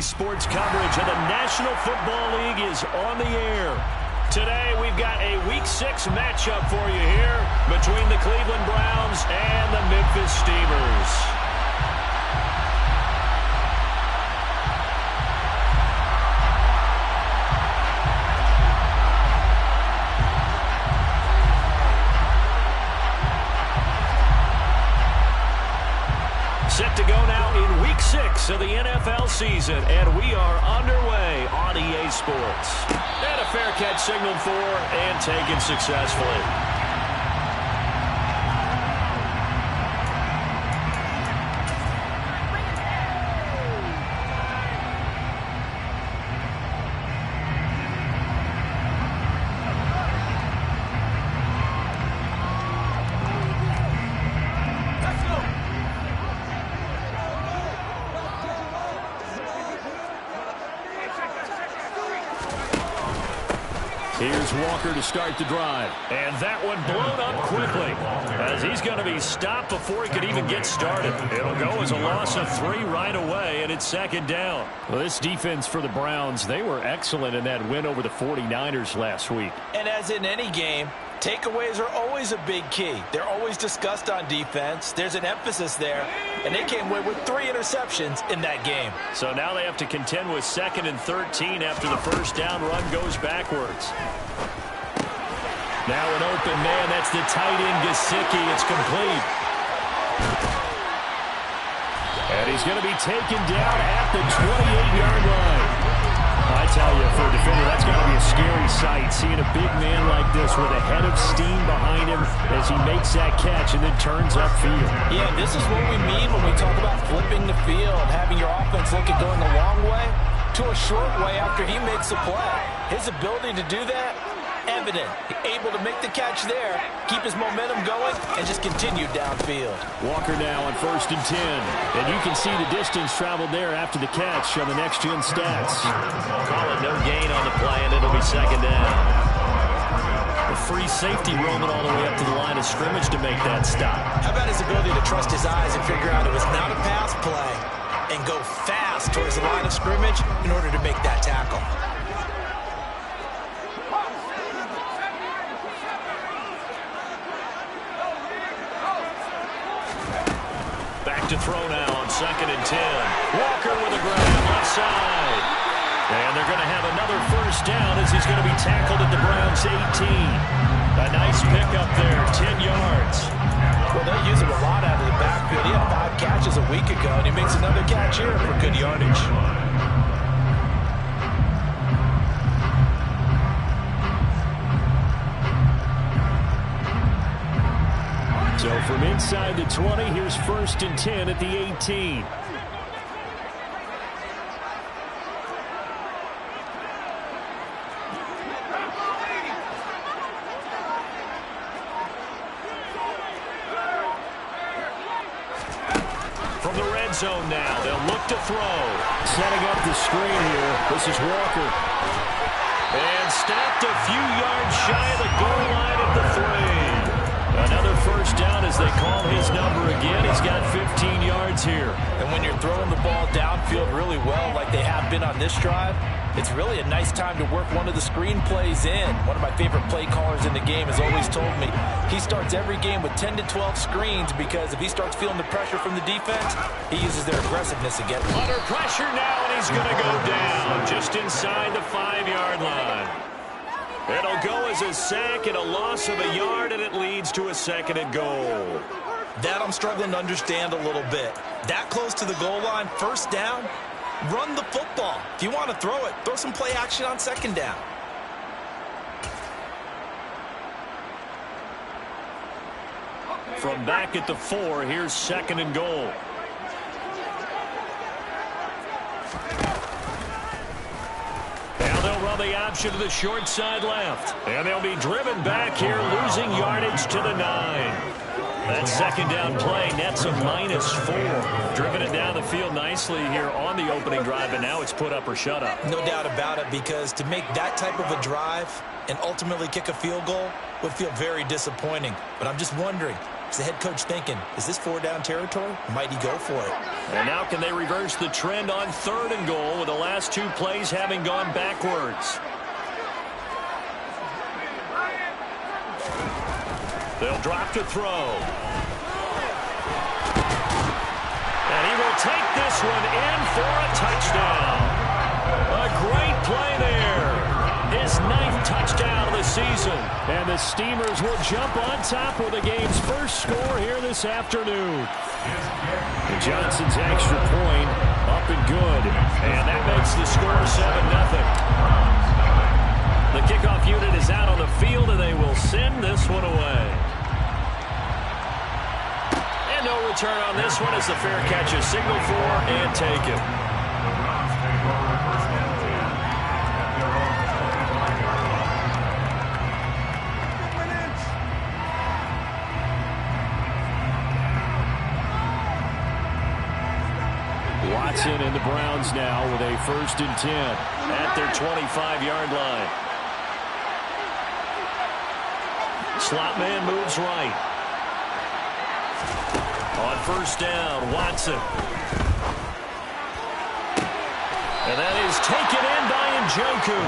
Sports coverage of the National Football League is on the air. Today, we've got a Week 6 matchup for you here between the Cleveland Browns and the Memphis Steelers. Set to go now in Week 6 of the NFL season, and we are underway on EA Sports. And a fair catch signaled for and taken successfully. Here's Walker to start the drive. And that one blown up quickly as he's going to be stopped before he could even get started. It'll go as a loss of 3 right away, and it's second down. Well, this defense for the Browns, they were excellent in that win over the 49ers last week. And as in any game, takeaways are always a big key. They're always discussed on defense. There's an emphasis there, and they came away with 3 interceptions in that game. So now they have to contend with 2nd and 13 after the first down run goes backwards. Now an open man, that's the tight end Gesicki. It's complete. And he's going to be taken down at the 28-yard line. I tell you, for a defender, that's got to be a scary sight, seeing a big man like this with a head of steam behind him as he makes that catch and then turns upfield. Yeah, this is what we mean when we talk about flipping the field, having your offense look at going the long way to a short way after he makes a play. His ability to do that, evident. Able to make the catch there, keep his momentum going, and just continue downfield. Walker now on 1st and 10. And you can see the distance traveled there after the catch on the next-gen stats. Call it no gain on the play, and it'll be second down. The free safety roaming all the way up to the line of scrimmage to make that stop. How about his ability to trust his eyes and figure out it was not a pass play and go fast towards the line of scrimmage in order to make that tackle. To throw now on 2nd and 10. Walker with a grab left side. And they're going to have another first down as he's going to be tackled at the Browns' 18. A nice pickup there, 10 yards. Well, they use him a lot out of the backfield. He had 5 catches a week ago, and he makes another catch here for good yardage. So from inside the 20, here's 1st and 10 at the 18. From the red zone now, they'll look to throw. Setting up the screen here. This is Walker. And stopped a few yards shy of the goal line at the 3. Another first down as they call his number again. He's got 15 yards here. And when you're throwing the ball downfield really well like they have been on this drive, it's really a nice time to work one of the screen plays in. One of my favorite play callers in the game has always told me he starts every game with 10 to 12 screens because if he starts feeling the pressure from the defense, he uses their aggressiveness again. Under pressure now, and he's going to go down just inside the 5-yard line. It'll go as a sack and a loss of a yard, and it leads to a 2nd and goal. That I'm struggling to understand a little bit. That close to the goal line, first down, run the football. If you want to throw it, throw some play action on 2nd down. From back at the 4, here's 2nd and goal. The option to the short side left. And they'll be driven back here, losing yardage to the 9. That 2nd down play nets a -4. Driven it down the field nicely here on the opening drive, and now it's put up or shut up. No doubt about it, because to make that type of a drive and ultimately kick a field goal would feel very disappointing. But I'm just wondering, Is the head coach thinking, is this 4-down territory? Might he go for it? And now can they reverse the trend on 3rd and goal with the last 2 plays having gone backwards? They'll drop to throw. And he will take this one in for a touchdown. A great play there. His 9th touchdown of the season. And the Steamers will jump on top with the game's first score here this afternoon. And Johnson's extra point up and good. And that makes the score 7-0. The kickoff unit is out on the field, and they will send this one away. And no return on this one as the fair catch is signaled for and taken. Watson and the Browns now with a 1st and 10 at their 25-yard line. Slot man moves right. On 1st down, Watson. And that is taken in by Njoku.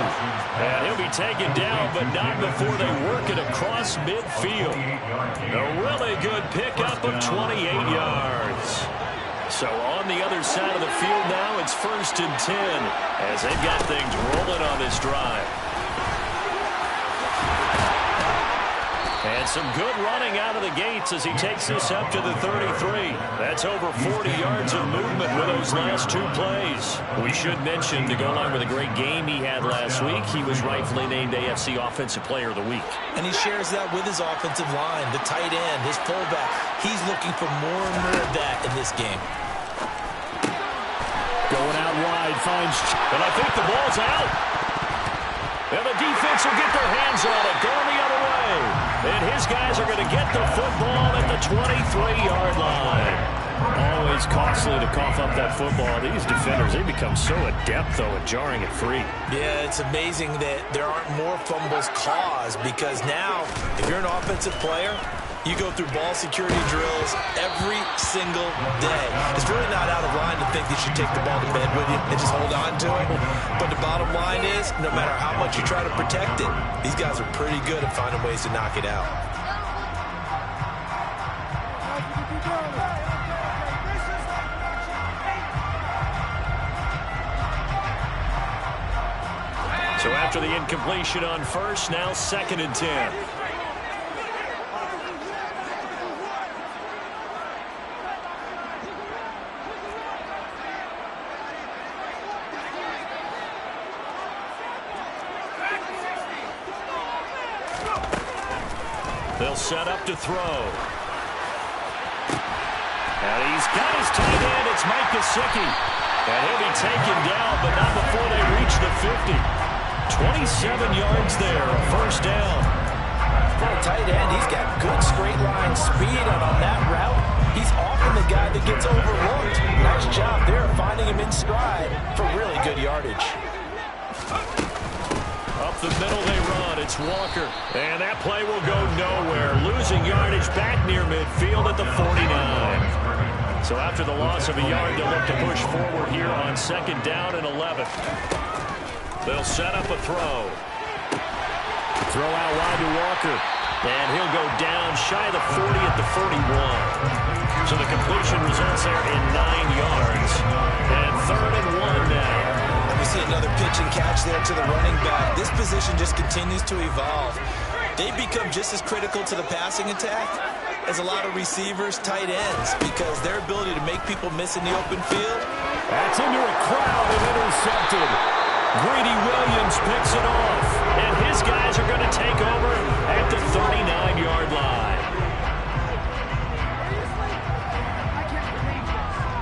And he'll be taken down, but not before they work it across midfield. A really good pickup of 28 yards. So on the other side of the field now, it's 1st and 10 as they've got things rolling on this drive. And some good running out of the gates as he takes this up to the 33. That's over 40 yards of movement with those last 2 plays. We should mention, to go along with a great game he had last week, he was rightfully named AFC Offensive Player of the Week. And he shares that with his offensive line, the tight end, his fullback. He's looking for more and more of that in this game. Going out wide, finds, and I think the ball's out. And the defense will get their hands on it, going the other way. And his guys are going to get the football at the 23-yard line. Always costly to cough up that football. These defenders, they become so adept, though, at jarring it free. Yeah, it's amazing that there aren't more fumbles caused because now, if you're an offensive player, you go through ball security drills every single day. It's really not out of line to think that you take the ball to bed with you and just hold on to it. But the bottom line is, no matter how much you try to protect it, these guys are pretty good at finding ways to knock it out. So after the incompletion on 1st, now 2nd and 10. They'll set up to throw. And he's got his tight end. It's Mike Gesicki. And he'll be taken down, but not before they reach the 50. 27 yards there, a 1st down. For a tight end, he's got good straight line speed, and on that route, he's often the guy that gets overlooked. Nice job there finding him in stride for really good yardage. Up the middle they run. It's Walker. And that play will go nowhere. Losing yardage back near midfield at the 49. So after the loss of a yard, they'll look to push forward here on 2nd down and 11. They'll set up a throw. Throw out wide to Walker. And he'll go down shy of the 40 at the 41. So the completion results there in 9 yards. And 3rd and 1 now. We see another pitch and catch there to the running back. This position just continues to evolve. They become just as critical to the passing attack as a lot of receivers, tight ends, because their ability to make people miss in the open field. That's into a crowd and intercepted. Greedy Williams picks it off, and his guys are going to take over at the 39-yard line.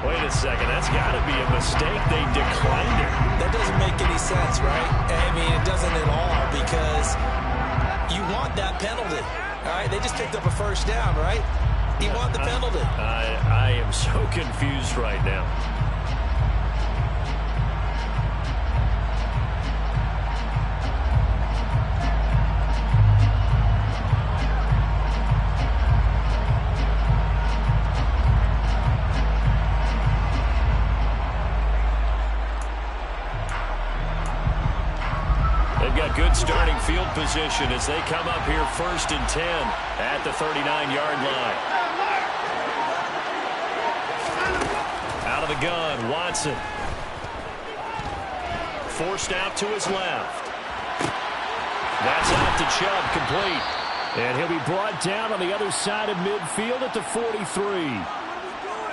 Wait a second, that's got to be a mistake. They declined it. That doesn't make any sense, right? I mean, it doesn't at all, because you want that penalty. All right, they just picked up a 1st down, right? You want the penalty. I am so confused right now. They've got good starting field position as they come up here 1st and 10 at the 39-yard line. Out of the gun, Watson. Forced out to his left. That's out to Chubb, complete. And he'll be brought down on the other side of midfield at the 43.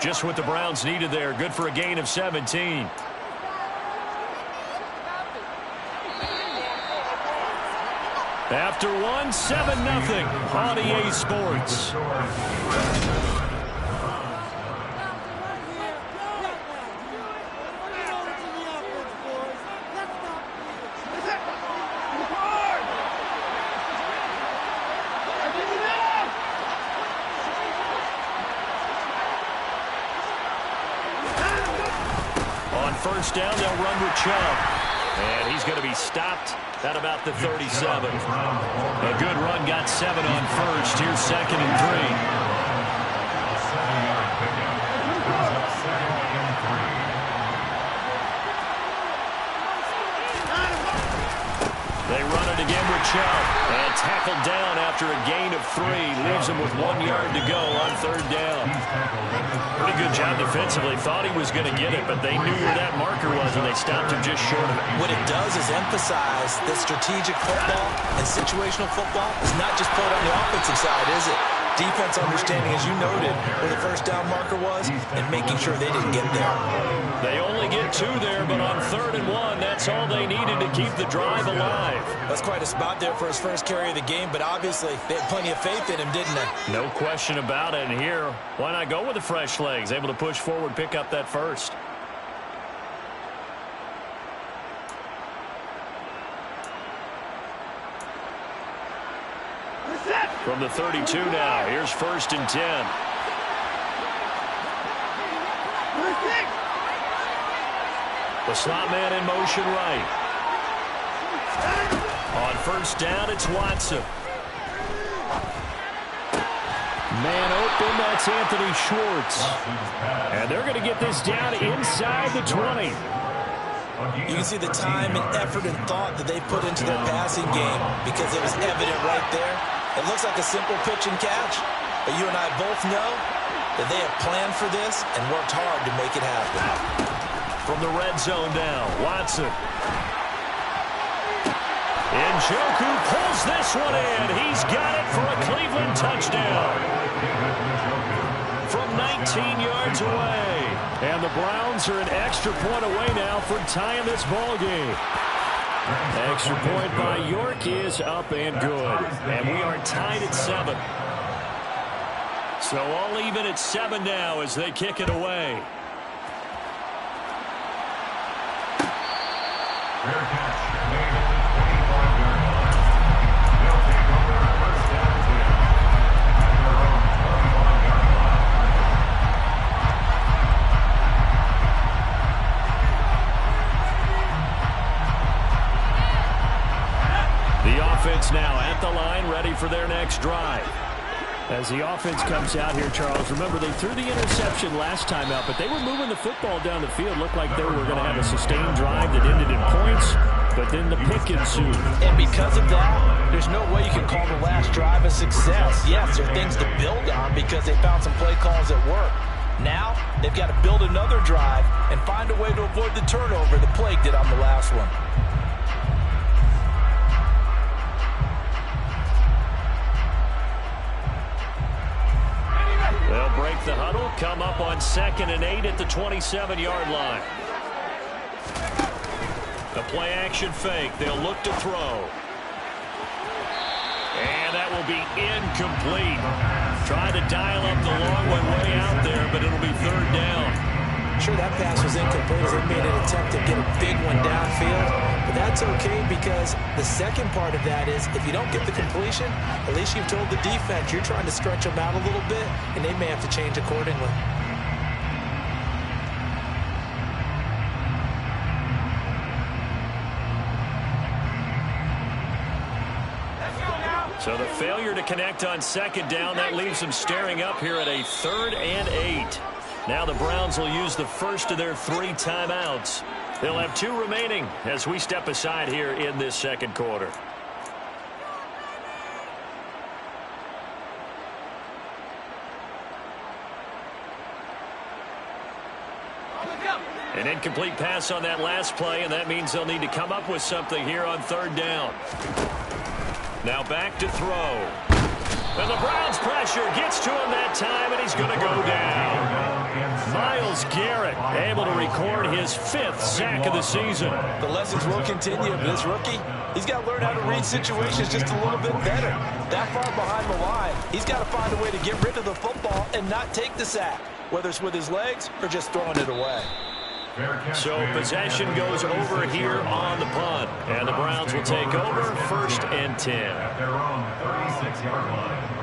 Just what the Browns needed there. Good for a gain of 17. After one, 7-0 on EA Sports. On first down, they'll run with Chubb. And he's going to be stopped at about the 37. A good run, got 7 on first. Here's 2nd and 3. They run it again with Chubb. And tackled down after a gain of 3. Leaves him with 1 yard to go on 3rd down. Pretty good job defensively. Thought he was going to get it, but they knew where that marker was, and they stopped him just short of it. What it does is emphasize that strategic football and situational football is not just played on the offensive side, is it? Defense understanding, as you noted, where the first down marker was and making sure they didn't get there. They only get 2 there, but on 3rd and 1, that's all they needed to keep the drive alive. That's quite a spot there for his first carry of the game, but obviously they had plenty of faith in him, didn't they? No question about it. And here, why not go with the fresh legs? Able to push forward, pick up that first. From the 32 now, here's 1st and 10. The slot man in motion right. On first down, it's Watson. Man open, that's Anthony Schwartz. And they're going to get this down inside the 20. You can see the time and effort and thought that they put into their passing game because it was evident right there. It looks like a simple pitch and catch, but you and I both know that they have planned for this and worked hard to make it happen. From the red zone now, Watson. Njoku pulls this one in. He's got it for a Cleveland touchdown. From 19 yards away. And the Browns are an extra point away now from tying this ball game. Extra point by York is up and good. And we are tied at 7. So all even at 7 now as they kick it away. Offense now at the line, ready for their next drive. As the offense comes out here, Charles, remember they threw the interception last time out, but they were moving the football down the field. Looked like they were going to have a sustained drive that ended in points, but then the pick ensued. And because of that, there's no way you can call the last drive a success. Yes, there are things to build on because they found some play calls that work. Now, they've got to build another drive and find a way to avoid the turnover the Plague did on the last one. They'll break the huddle, come up on 2nd and 8 at the 27-yard line. The play action fake. They'll look to throw. And that will be incomplete. Trying to dial up the long way out there, but it'll be 3rd down. Sure, that pass was incomplete as they made an attempt to get a big one downfield. But that's okay because the second part of that is if you don't get the completion, at least you've told the defense you're trying to stretch them out a little bit, and they may have to change accordingly. So the failure to connect on 2nd down, that leaves them staring up here at a 3rd and 8. Now the Browns will use the first of their 3 timeouts. They'll have 2 remaining as we step aside here in this second quarter. An incomplete pass on that last play, and that means they'll need to come up with something here on 3rd down. Now back to throw. And the Browns pressure gets to him that time, and he's going to go down. Myles Garrett able to record his 5th sack of the season. The lessons will continue. This rookie, he's got to learn how to read situations just a little bit better. That far behind the line, he's got to find a way to get rid of the football and not take the sack, whether it's with his legs or just throwing it away. So possession goes over here on the punt, and the Browns will take over 1st and 10. At their own 36-yard line.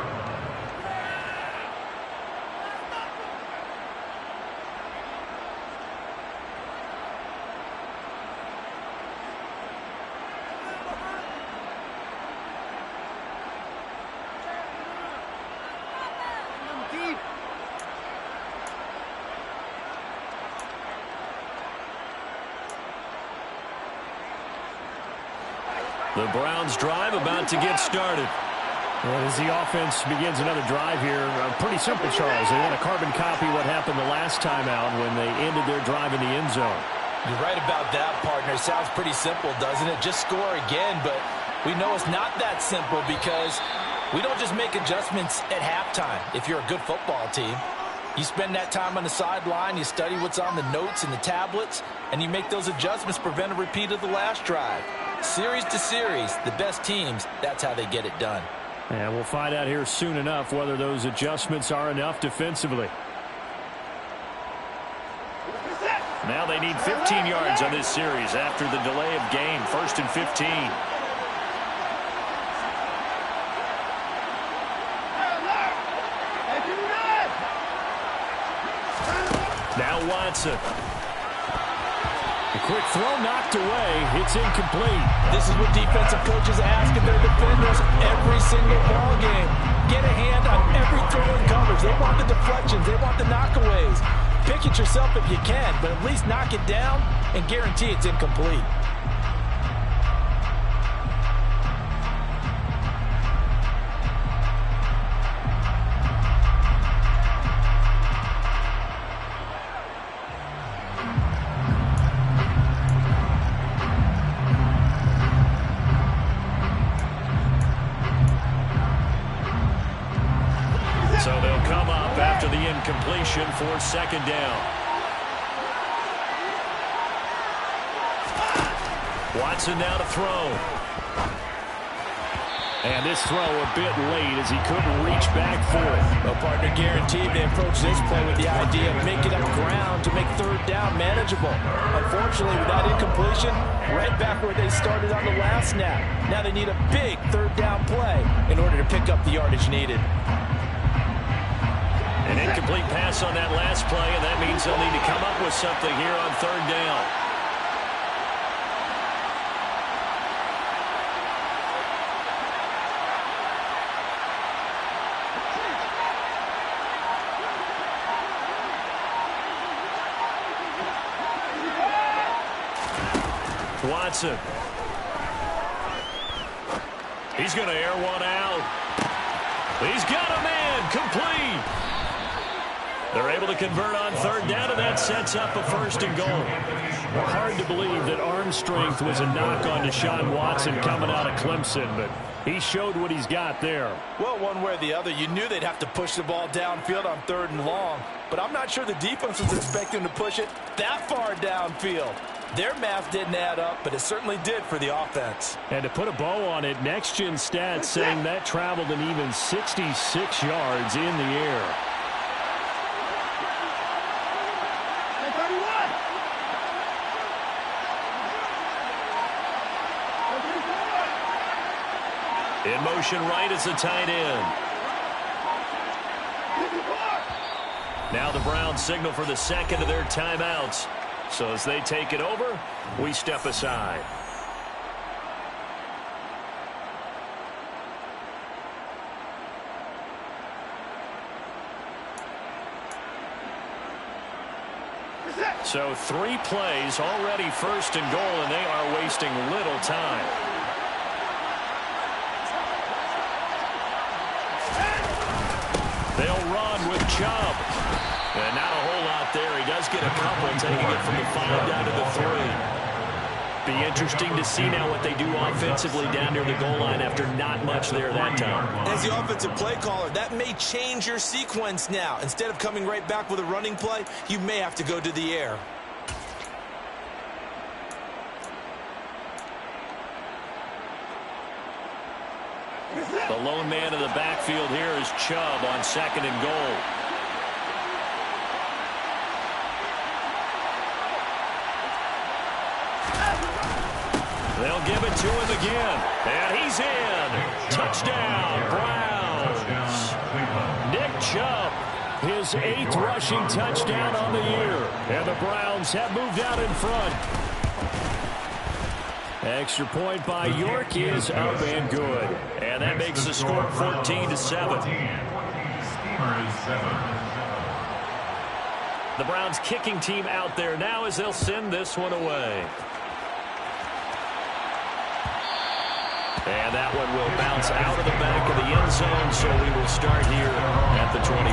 The Browns drive about to get started. And as the offense begins another drive here, pretty simple, Charles. They want to carbon copy what happened the last time out when they ended their drive in the end zone. You're right about that, partner. Sounds pretty simple, doesn't it? Just score again, but we know it's not that simple because we don't just make adjustments at halftime if you're a good football team. You spend that time on the sideline, you study what's on the notes and the tablets, and you make those adjustments, prevent a repeat of the last drive. Series to series, the best teams, that's how they get it done. And we'll find out here soon enough whether those adjustments are enough defensively. Now they need 15 yards on this series after the delay of game. 1st and 15. Now Watson. A quick throw knocked away. It's incomplete. This is what defensive coaches ask of their defenders every single ball game. Get a hand on every throw in coverage. They want the deflections. They want the knockaways. Pick it yourself if you can, but at least knock it down and guarantee it's incomplete. So they'll come up after the incompletion for 2nd down. Watson now to throw. And this throw a bit late as he couldn't reach back for it. Well, partner, guaranteed they approach this play with the idea of making up ground to make 3rd down manageable. Unfortunately, with that incompletion, right back where they started on the last snap. Now they need a big 3rd down play in order to pick up the yardage needed. An incomplete pass on that last play, and that means they'll need to come up with something here on 3rd down. Watson. He's going to air one out. He's got a man. Complete. They're able to convert on 3rd down, and that sets up a 1st and goal. Hard to believe that arm strength was a knock on Deshaun Watson coming out of Clemson, but he showed what he's got there. Well, one way or the other, you knew they'd have to push the ball downfield on 3rd and long, but I'm not sure the defense was expecting to push it that far downfield. Their math didn't add up, but it certainly did for the offense. And to put a bow on it, Next Gen Stats saying that traveled an even 66 yards in the air. In motion right is the tight end. Now the Browns signal for the 2nd of their timeouts. So as they take it over, we step aside. So 3 plays already first and goal, and they are wasting little time. They'll run with Chubb. And not a whole lot there. He does get a couple, taking it from the 5 down to the 3. Be interesting to see now what they do offensively down near the goal line after not much there that time. As the offensive play caller, that may change your sequence now. Instead of coming right back with a running play, you may have to go to the air. The lone man in the backfield here is Chubb on 2nd and goal. They'll give it to him again. And he's in. Touchdown, Browns. Nick Chubb, his 8th rushing touchdown on the year. And the Browns have moved out in front. Extra point by York is up and good. And that makes the score 14-7. The Browns kicking team out there now as they'll send this one away. And that one will bounce out of the back of the end zone, so we will start here at the 25.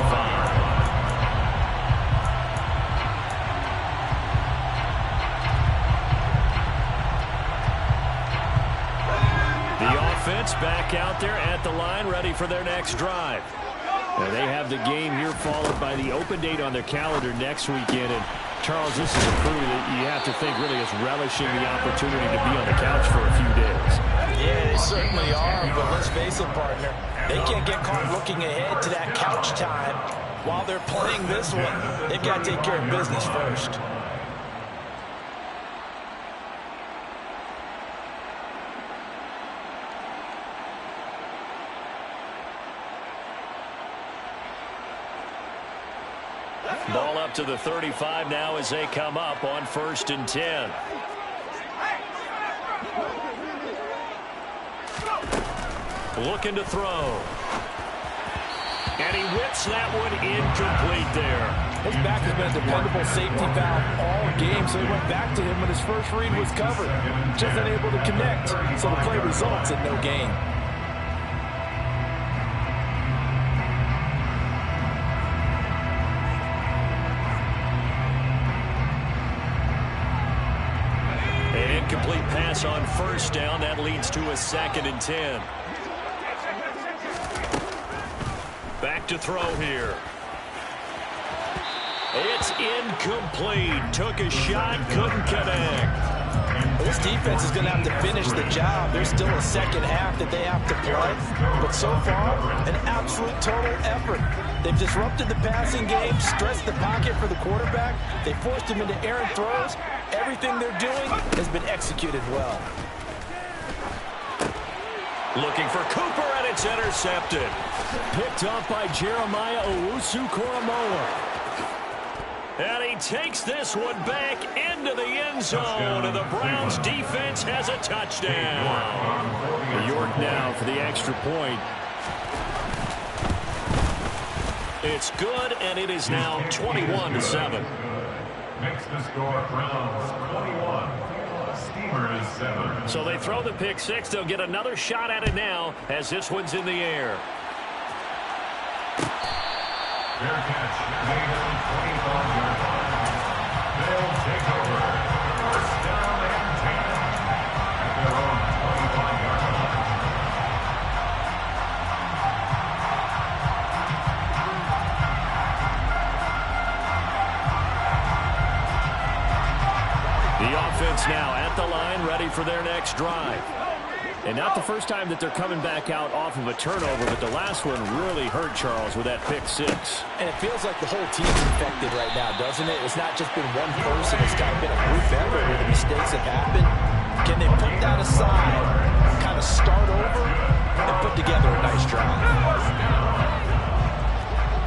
The offense back out there at the line, ready for their next drive. And they have the game here followed by the open date on their calendar next weekend. And Charles, this is a crew that you have to think really is relishing the opportunity to be on the couch for a few days. Yeah, they certainly are, but let's face it, partner. They can't get caught looking ahead to that couch time while they're playing this one. They've got to take care of business first. Ball up to the 35 now as they come up on 1st and 10. Looking to throw. And he whips that one incomplete there. His back has been a dependable safety valve all game, so he went back to him when his first read was covered. Just unable to connect, so the play results in no gain. An incomplete pass on 1st down. That leads to a 2nd and 10. Back to throw here. It's incomplete. Took a shot, couldn't connect. This defense is going to have to finish the job. There's still a second half that they have to play. But so far, an absolute total effort. They've disrupted the passing game, stressed the pocket for the quarterback. They forced him into errant throws. Everything they're doing has been executed well. Looking for Cooper, and it's intercepted. Picked up by Jeremiah Owusu-Koramoah. And he takes this one back into the end zone, and the Browns defense has a touchdown. York now for the extra point. It's good, and it is now 21-7. Makes the score Browns 21. Steelers 7. So they throw the pick 6. They'll get another shot at it now as this one's in the air. Fair catch made on 25-yard line. They'll take over. 1st down and 10 at their own 25-yard line. The offense now at the line, ready for their next drive. And not the first time that they're coming back out off of a turnover, but the last one really hurt Charles with that pick 6. And it feels like the whole team's infected right now, doesn't it? It's not just been one person. It's kind of been a group effort where the mistakes have happened. Can they put that aside, kind of start over, and put together a nice drive?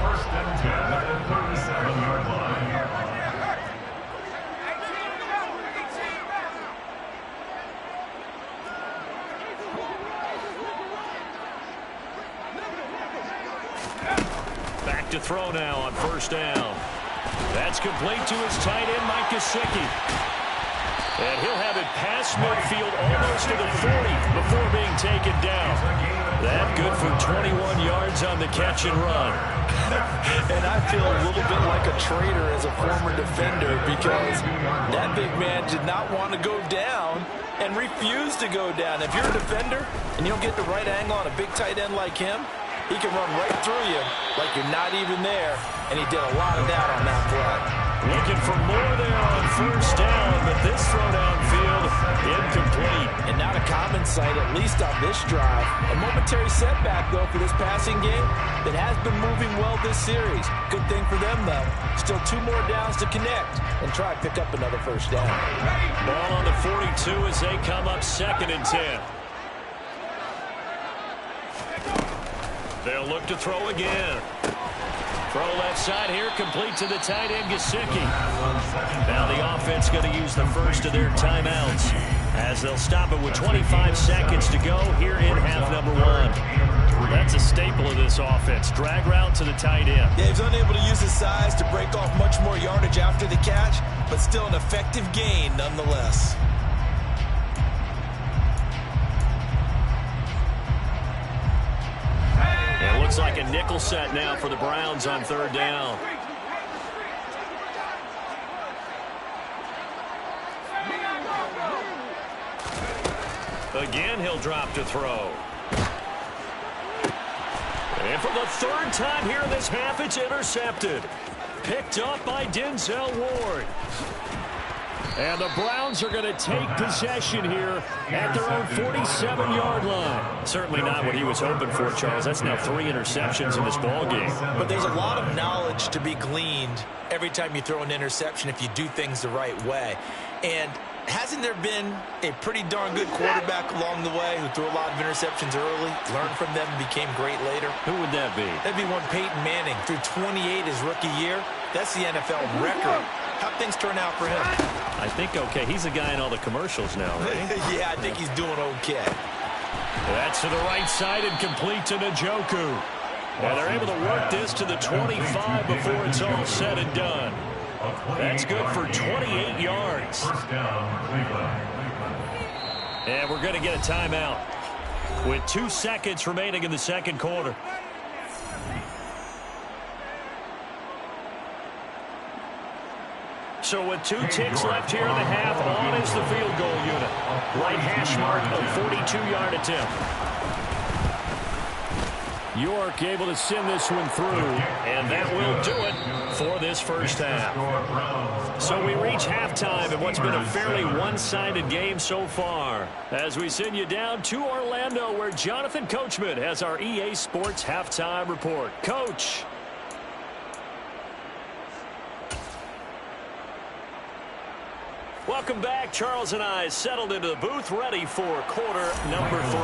1st and 10 at the 37-yard line. To throw now on 1st down. That's complete to his tight end, Mike Gesicki. And he'll have it past midfield almost to the 40 before being taken down. That good for 21 yards on the catch and run. And I feel a little bit like a traitor as a former defender because that big man did not want to go down and refused to go down. If you're a defender and you don't get the right angle on a big tight end like him, he can run right through you like you're not even there, and he did a lot of that on that play. Looking for more there on first down, but this throw downfield incomplete. And not a common sight, at least on this drive. A momentary setback, though, for this passing game that has been moving well this series. Good thing for them, though. Still 2 more downs to connect and try to pick up another first down. Ball on the 42 as they come up 2nd and 10. They'll look to throw again. Throw left side here, complete to the tight end, Gesicki. Now the offense going to use the first of their timeouts as they'll stop it with 25 seconds to go here in half number 1. That's a staple of this offense. Drag route to the tight end. Yeah, he's unable to use his size to break off much more yardage after the catch, but still an effective gain nonetheless. It looks like a nickel set now for the Browns on 3rd down. Again, he'll drop to throw. And for the 3rd time here in this half, it's intercepted. Picked up by Denzel Ward. And the Browns are going to take possession here at their own 47-yard line. Certainly not what he was hoping for, Charles. That's now 3 interceptions in this ballgame. But there's a lot of knowledge to be gleaned every time you throw an interception if you do things the right way. And hasn't there been a pretty darn good quarterback along the way who threw a lot of interceptions early, learned from them, and became great later? Who would that be? That'd be one Peyton Manning. Threw 28 his rookie year. That's the NFL record. How'd things turn out for him? I think okay. He's a guy in all the commercials now, right? Yeah, I think he's doing okay. That's to the right side and complete to Njoku. And they're able to work this to the 25 before it's all said and done. That's good for 28 yards. And we're going to get a timeout with 2 seconds remaining in the 2nd quarter. So with 2 ticks left here in the half, on is the field goal unit. Right hash mark, a 42-yard attempt. York able to send this one through, and that will do it for this first half. So we reach halftime in what's been a fairly one-sided game so far, as we send you down to Orlando, where Jonathan Coachman has our EA Sports halftime report. Coach. Welcome back. Charles and I settled into the booth, ready for quarter number 3.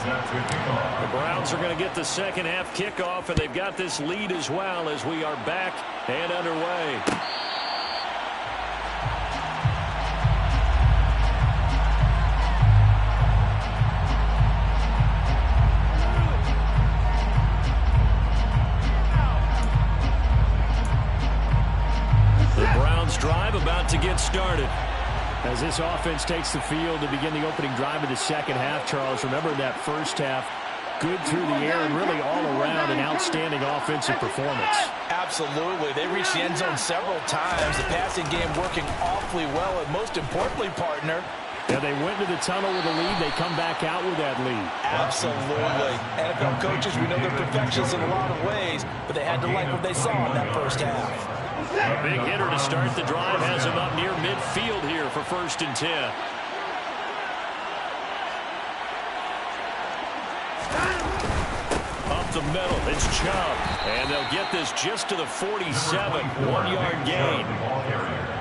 The Browns are going to get the second half kickoff, and they've got this lead as well as we are back and underway. The Browns drive about to get started. As this offense takes the field to begin the opening drive of the second half, Charles, remember that first half, good through the air and really all around an outstanding offensive performance. Absolutely. They reached the end zone several times. The passing game working awfully well, and most importantly, partner, yeah, they went to the tunnel with a lead. They come back out with that lead. Absolutely. NFL coaches, we know they're perfectionists in a lot of ways, but they had to like what they saw in that first half. A big hitter to start the drive has him up near midfield here for 1st and 10. Up the middle, it's Chubb. And they'll get this just to the 47, 1-yard gain.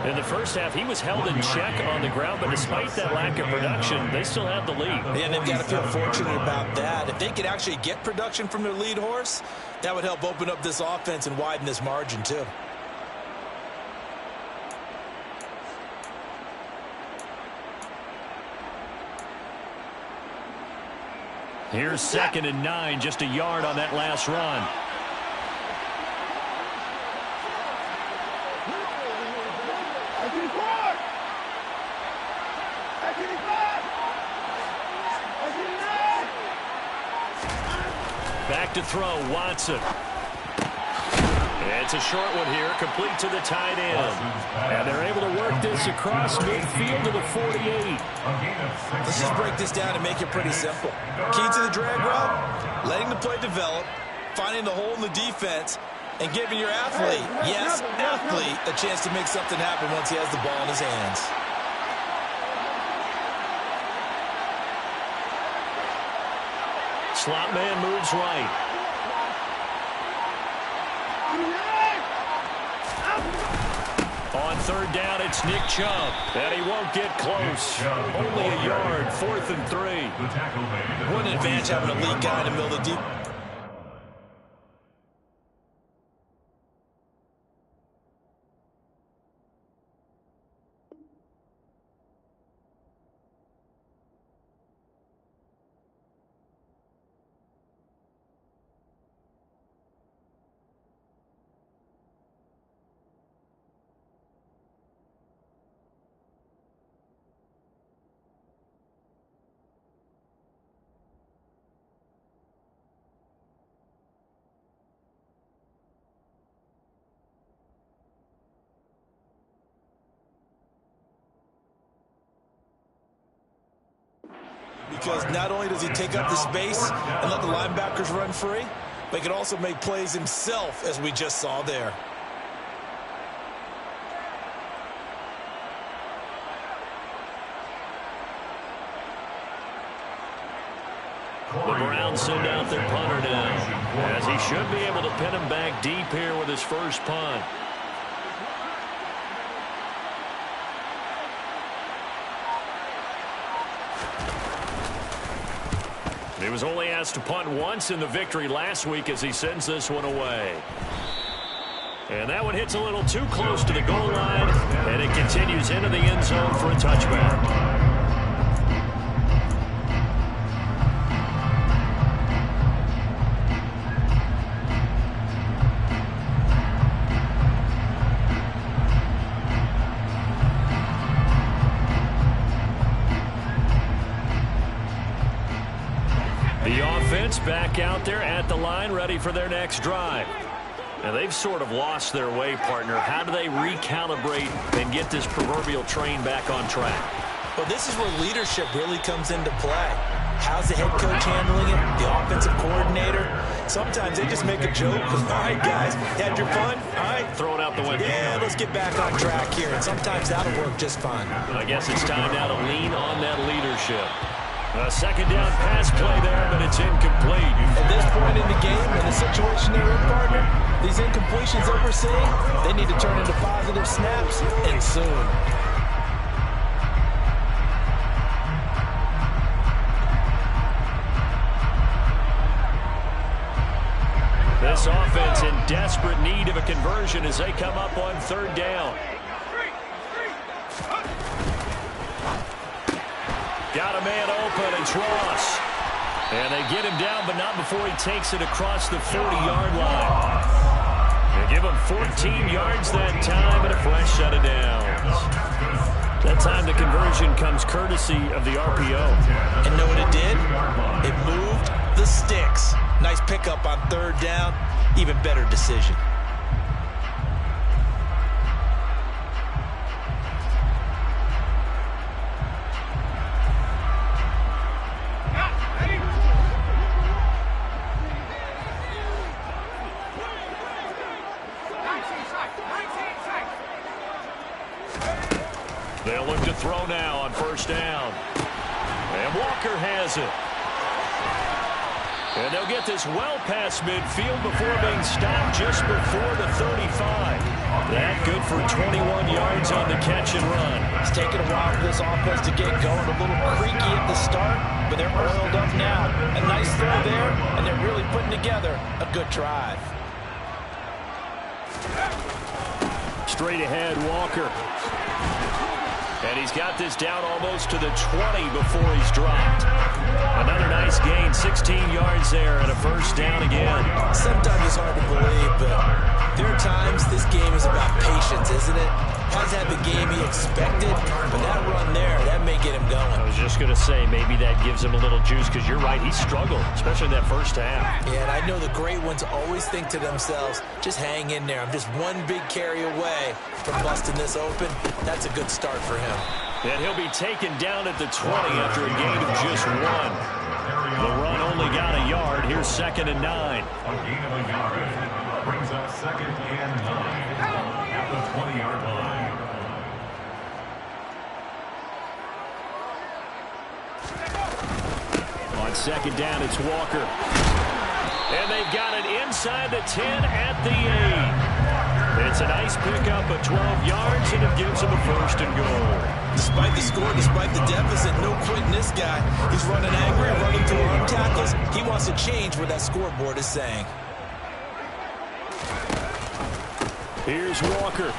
In the first half, he was held in check on the ground, but despite that lack of production, they still have the lead. And they've got to feel fortunate about that. If they could actually get production from their lead horse, that would help open up this offense and widen this margin, too. Here's 2nd and 9, just a yard on that last run. Back to throw, Watson. It's a short one here, complete to the tight end. And they're able to work this across midfield to the 48. Let's just break this down and make it pretty simple. Key to the drag route, letting the play develop, finding the hole in the defense, and giving your athlete, yes, athlete, a chance to make something happen once he has the ball in his hands. Slot man moves right. On third down, it's Nick Chubb. And he won't get close. Only a yard, 4th and 3. What an advantage having a lead guy in the middle of the deep. Because not only does he take up the space and let the linebackers run free, but he can also make plays himself, as we just saw there. The Browns send out their punter now, as he should be able to pin him back deep here with his first punt. He was only asked to punt once in the victory last week as he sends this one away. And that one hits a little too close to the goal line, and it continues into the end zone for a touchback. Back out there at the line, ready for their next drive. Now, they've sort of lost their way, partner. How do they recalibrate and get this proverbial train back on track? Well, this is where leadership really comes into play. How's the head coach handling it? The offensive coordinator? Sometimes they just make a joke. All right, guys, you had your fun? All right. Throw it out the window. Yeah, let's get back on track here. And sometimes that'll work just fine. I guess it's time now to lean on that leadership. A second down pass play there, but it's incomplete. At this point in the game, in the situation they're in, partner, these incompletions that we're seeing, they need to turn into positive snaps, and soon. This offense in desperate need of a conversion as they come up on third down. Got a man open, it's Ross. And they get him down, but not before he takes it across the 40-yard line. They give him 14 yards that time and a fresh set of downs. That time the conversion comes courtesy of the RPO. And know what it did? It moved the sticks. Nice pickup on third down. Even better decision. They'll look to throw now on first down. And Walker has it. And they'll get this well past midfield before being stopped just before the 35. That good for 21 yards on the catch and run. It's taken a while for this offense to get going. A little creaky at the start, but they're oiled up now. A nice throw there, and they're really putting together a good drive. Straight ahead, Walker. And he's got this down almost to the 20 before he's dropped. Another nice gain, 16 yards there and a first down again. Sometimes it's hard to believe, but there are times this game is about patience, isn't it? has had the game he expected, but that run there, that may get him going. I was just going to say, maybe that gives him a little juice, because you're right, he struggled, especially in that first half. Yeah, and I know the great ones always think to themselves, just hang in there. I'm just one big carry away from busting this open. That's a good start for him. And he'll be taken down at the 20 after a gain of just 1. The run only got a yard. Here's 2nd and 9. A gain of a yard brings up 2nd and 9 at the 20-yard line. On 2nd down, it's Walker. And they've got it inside the 10 at the 8. It's a nice pickup of 12 yards, and it gives them a 1st and goal. Despite the score, despite the deficit, no quitting this guy. He's running angry, running through arm tackles. He wants to change what that scoreboard is saying. Here's Walker.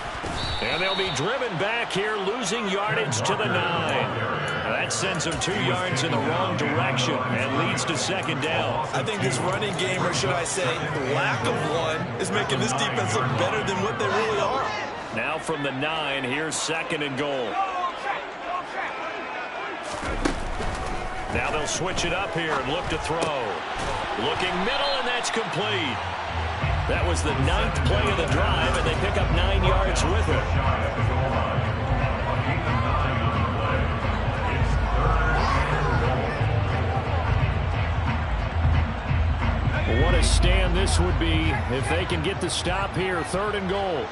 And they'll be driven back here, losing yardage to the 9. That sends them 2 yards in the wrong direction and leads to 2nd down. I think this running game, or should I say lack of one, is making this defense look better than what they really are. Now from the 9, here's 2nd and goal. Now they'll switch it up here and look to throw. Looking middle, and that's complete. That was the 9th play of the drive, and they pick up 9 yards with it. What a stand this would be if they can get the stop here. 3rd and goal.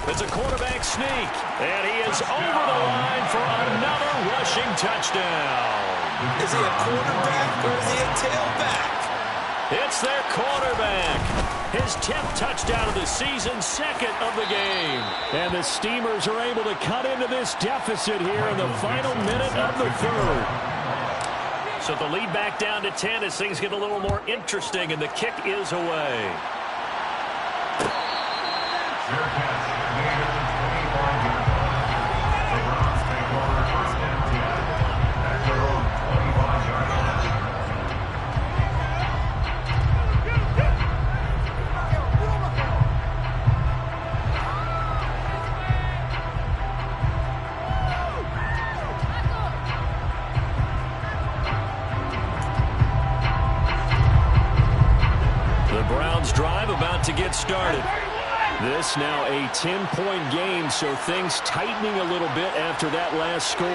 It's a quarterback sneak, and he is over the line for another rushing touchdown. Is he a quarterback or is he a tailback? It's their quarterback. His 10th touchdown of the season, 2nd of the game. And the Steamers are able to cut into this deficit here in the final minute of the 3rd. So the lead back down to 10 as things get a little more interesting, and the kick is away. Fair catch made at the 25-yard line. The Browns take over 1st and 10 at their own 25-yard line. The Browns drive about to get started. This now a 10-point game, so things tightening a little bit after that last score.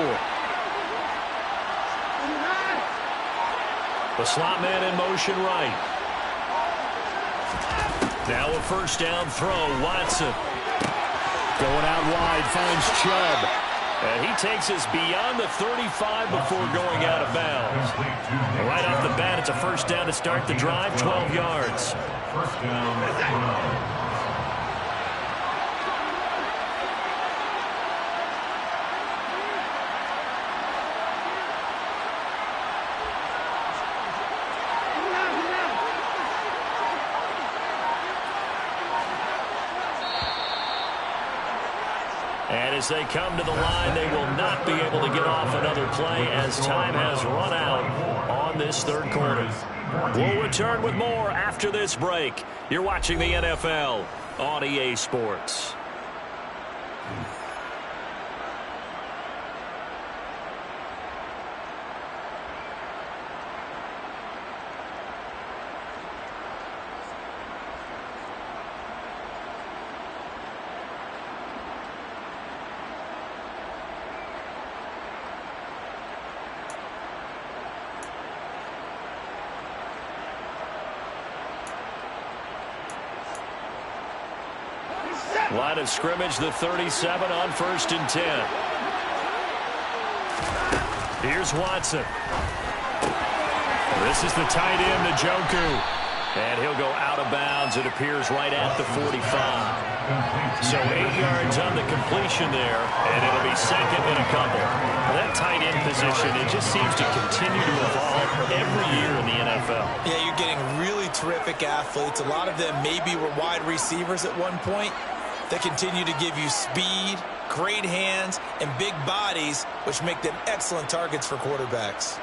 The slot man in motion right. Now a 1st down throw. Watson going out wide, finds Chubb. And he takes us beyond the 35 before going out of bounds. Right off the bat, it's a 1st down to start the drive, 12 yards. 1st down, And as they come to the line, they will not be able to get off another play as time has run out on this 3rd quarter. We'll return with more after this break. You're watching the NFL on EA Sports. Line of scrimmage, the 37 on 1st and 10. Here's Watson. This is the tight end, Njoku. And he'll go out of bounds. It appears right at the 45. So 8 yards on the completion there, and it'll be 2nd and a couple. That tight end position, it just seems to continue to evolve every year in the NFL. Yeah, you're getting really terrific athletes. A lot of them maybe were wide receivers at one point. They continue to give you speed, great hands, and big bodies, which make them excellent targets for quarterbacks.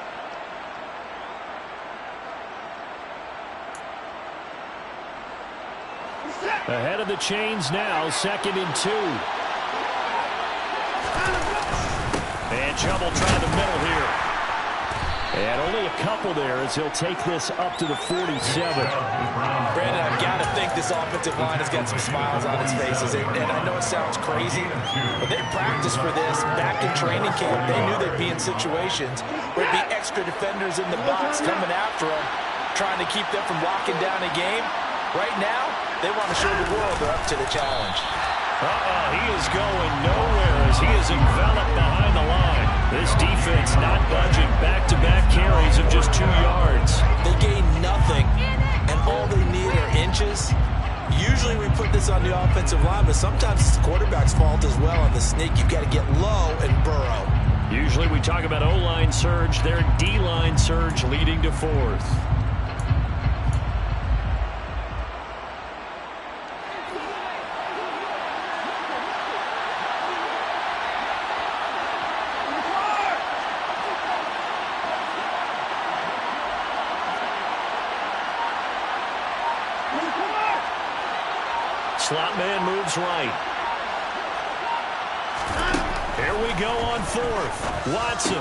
Ahead of the chains now, 2nd and 2. trouble trying the middle here. And only a couple there as he'll take this up to the 47. Brandon, I've got to think this offensive line has got some smiles on its faces. And I know it sounds crazy, but they practiced for this back in training camp. They knew they'd be in situations where there'd be extra defenders in the box coming after them, trying to keep them from locking down a game. Right now, they want to show the world they're up to the challenge. He is going nowhere as he is enveloped behind the line. This defense not budging. Back-to-back carries of just 2 yards. They gain nothing, and all they need are inches. Usually we put this on the offensive line, but sometimes it's the quarterback's fault as well. On the sneak, you've got to get low and burrow. Usually we talk about O-line surge. Their D-line surge leading to 4th. Slot man moves right. Here we go on 4th. Watson.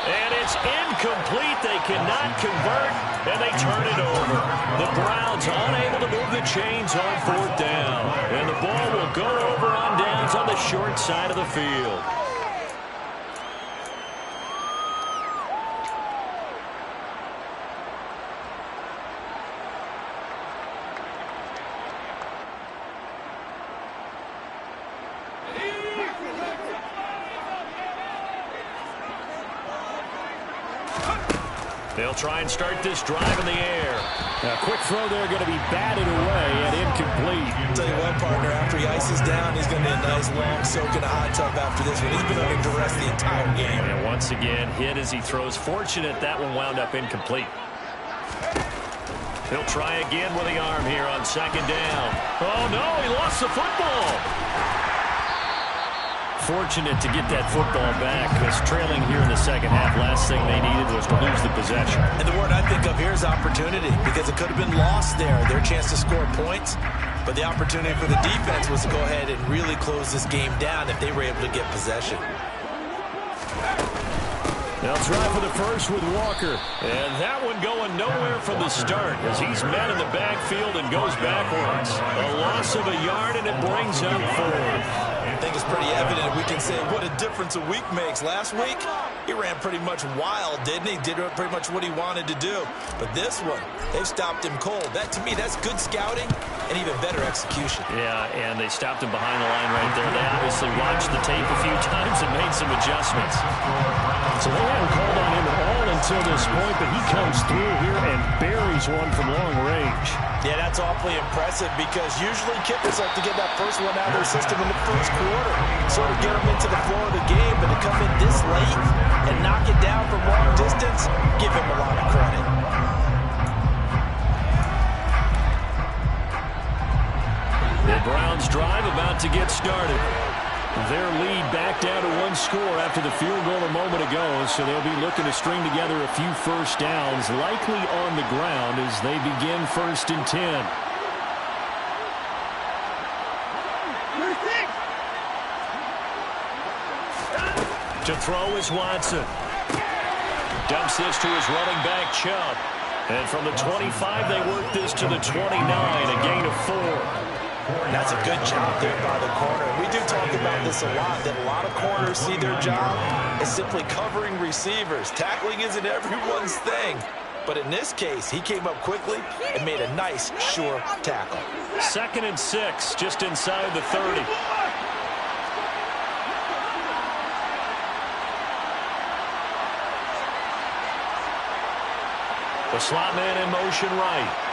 And it's incomplete. They cannot convert, and they turn it over. The Browns unable to move the chains on 4th down. And the ball will go over on downs on the short side of the field. They'll try and start this drive in the air. A quick throw there going to be batted away and incomplete. I'll tell you what, partner, after he ices down, he's going to be a nice long soak in a hot tub after this one. He's been under duress the entire game. And once again, hit as he throws. Fortunate that one wound up incomplete. He'll try again with the arm here on 2nd down. Oh, no, he lost the football. Fortunate to get that football back because trailing here in the 2nd half, last thing they needed was to lose the possession. And the word I think of here is opportunity, because it could have been lost there, their chance to score points. But the opportunity for the defense was to go ahead and really close this game down if they were able to get possession. They'll try for the first with Walker. And that one going nowhere from the start as he's met in the backfield and goes backwards. A loss of a yard, and it brings up 4th. I think it's pretty evident. We can say what a difference a week makes. Last week, he ran pretty much wild, didn't he? Did pretty much what he wanted to do. But this one, they've stopped him cold. That, to me, that's good scouting and even better execution. Yeah, and they stopped him behind the line right there. They obviously watched the tape a few times and made some adjustments. So they haven't called on him at all until this point, but he comes through here and buries one from long range. Yeah, that's awfully impressive because usually kickers like to get that first one out of their system in the first quarter, sort of get them into the flow of the game, but to come in this late and knock it down from long distance, give him a lot of credit. The Browns drive about to get started. Their lead back down to 1 score after the field goal a moment ago, so they'll be looking to string together a few first downs, likely on the ground as they begin 1st and 10. To throw is Watson. Dumps this to his running back, Chubb. And from the 25, they work this to the 29, a gain of 4. That's a good job there by the corner. We do talk about this a lot, that a lot of corners see their job as simply covering receivers. Tackling isn't everyone's thing. But in this case, he came up quickly and made a nice, sure tackle. 2nd and 6, just inside the 30. The slot man in motion right.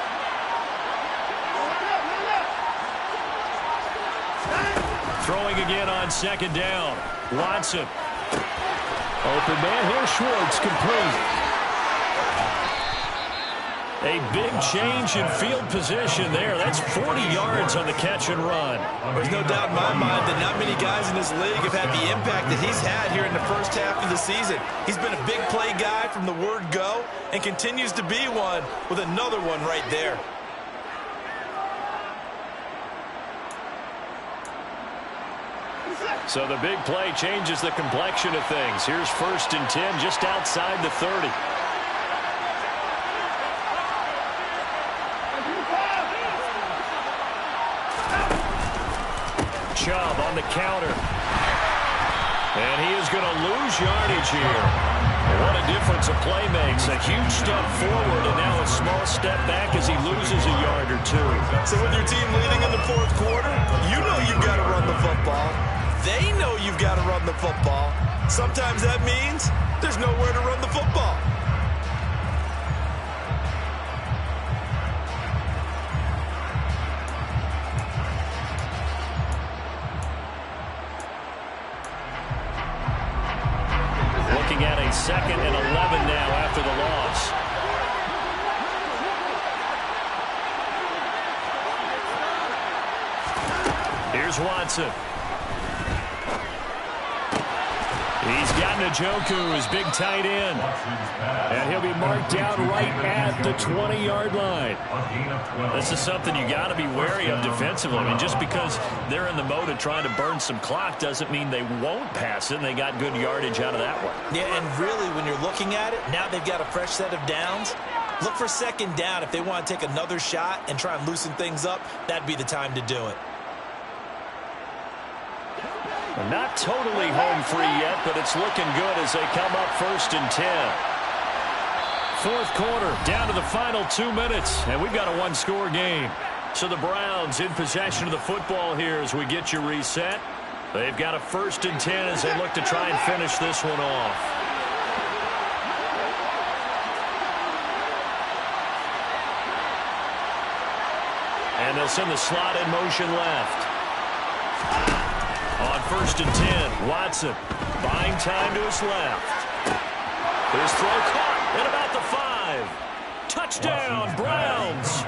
Throwing again on 2nd down. Watson. Open man here, Schwartz, complete. A big change in field position there. That's 40 yards on the catch and run. There's no doubt in my mind that not many guys in this league have had the impact that he's had here in the first half of the season. He's been a big play guy from the word go and continues to be one with another one right there. So the big play changes the complexion of things. Here's 1st and 10 just outside the 30. Chubb on the counter. And he is going to lose yardage here. What a difference a play makes. A huge step forward and now a small step back as he loses a yard or two. So with your team leading in the 4th quarter, you know you've got to run the football. They know you've got to run the football. Sometimes that means there's nowhere to run the football. Looking at a 2nd and 11 now after the loss. Here's Watson. He's got Njoku, his big tight end. And he'll be marked down right at the 20-yard line. This is something you got to be wary of defensively. I mean, just because they're in the mode of trying to burn some clock doesn't mean they won't pass it, and they got good yardage out of that one. Yeah, and really, when you're looking at it, now they've got a fresh set of downs. Look for 2nd down. If they want to take another shot and try and loosen things up, that'd be the time to do it. Not totally home free yet, but it's looking good as they come up 1st and 10. 4th quarter, down to the final 2 minutes, and we've got a one-score game. So the Browns in possession of the football here as we get you reset. They've got a 1st and 10 as they look to try and finish this one off. And they'll send the slot in motion left. On 1st and 10, Watson buying time to his left. His throw caught at about the 5. Touchdown, Browns.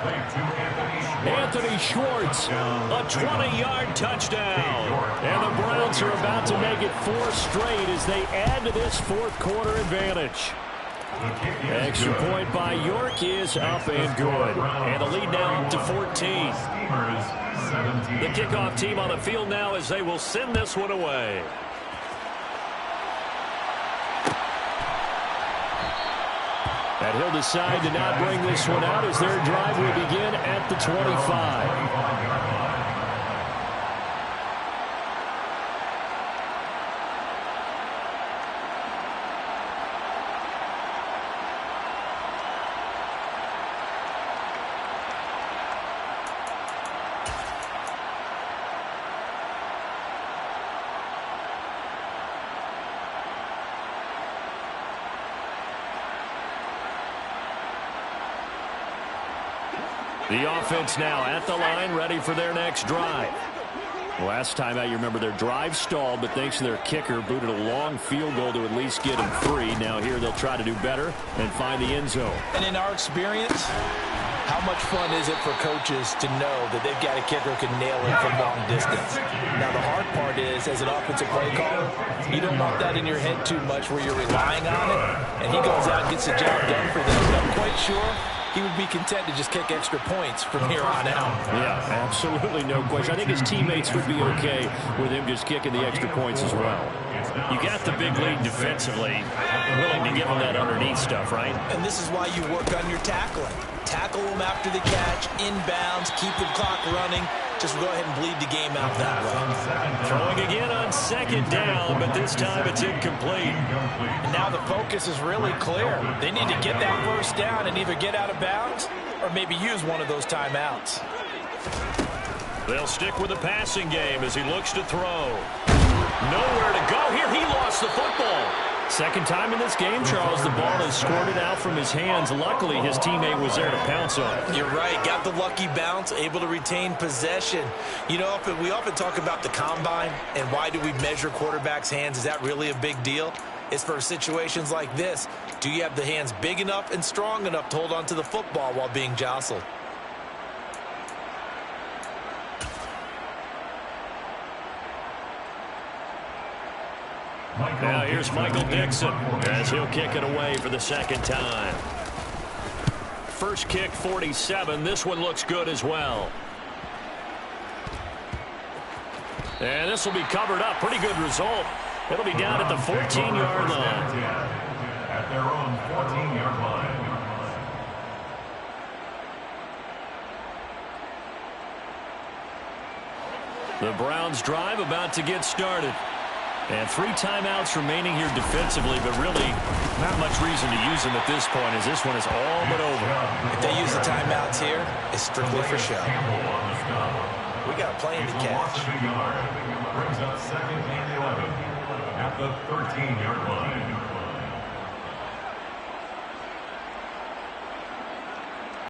Anthony Schwartz, a 20-yard touchdown. And the Browns are about to make it 4 straight as they add to this 4th quarter advantage. Extra point by York is up and good. And the lead now up to 14. The kickoff team on the field now as they will send this one away. And he'll decide to not bring this one out as their drive will begin at the 25. The offense now at the line, ready for their next drive. Last time out, you remember their drive stalled, but thanks to their kicker, booted a long field goal to at least get them free. Now here they'll try to do better and find the end zone. And in our experience, how much fun is it for coaches to know that they've got a kicker who can nail it from long distance? Now, the hard part is, as an offensive play caller, you don't want that in your head too much where you're relying on it, and he goes out and gets the job done for them. But I'm quite sure he would be content to just kick extra points from here on out. Yeah, absolutely no question. I think his teammates would be okay with him just kicking the extra points as well. You got the big lead defensively, willing to give him that underneath stuff, right? And this is why you work on your tackling. Tackle them after the catch, inbounds, keep the clock running. Just go ahead and bleed the game out that way. Throwing again on 2nd down, but this time it's incomplete. And now the focus is really clear. They need to get that 1st down and either get out of bounds or maybe use one of those timeouts. They'll stick with the passing game as he looks to throw. Nowhere to go here. He lost the football. Second time in this game, Charles, the ball has squirted out from his hands. Luckily, his teammate was there to pounce on it. You're right. Got the lucky bounce, able to retain possession. You know, we often talk about the combine and why do we measure quarterbacks' hands. Is that really a big deal? It's for situations like this. Do you have the hands big enough and strong enough to hold on to the football while being jostled? Now here's Michael Dixon as he'll kick it away for the 2nd time. First kick, 47. This one looks good as well. And this will be covered up. Pretty good result. It'll be down at the 14-yard line. At their own 14-yard line. The Browns drive about to get started. And 3 timeouts remaining here defensively, but really not much reason to use them at this point as this one is all but over. If they use the timeouts here, it's strictly for show. We got a plane to catch. Brings up second and 11 at the 13-yard line.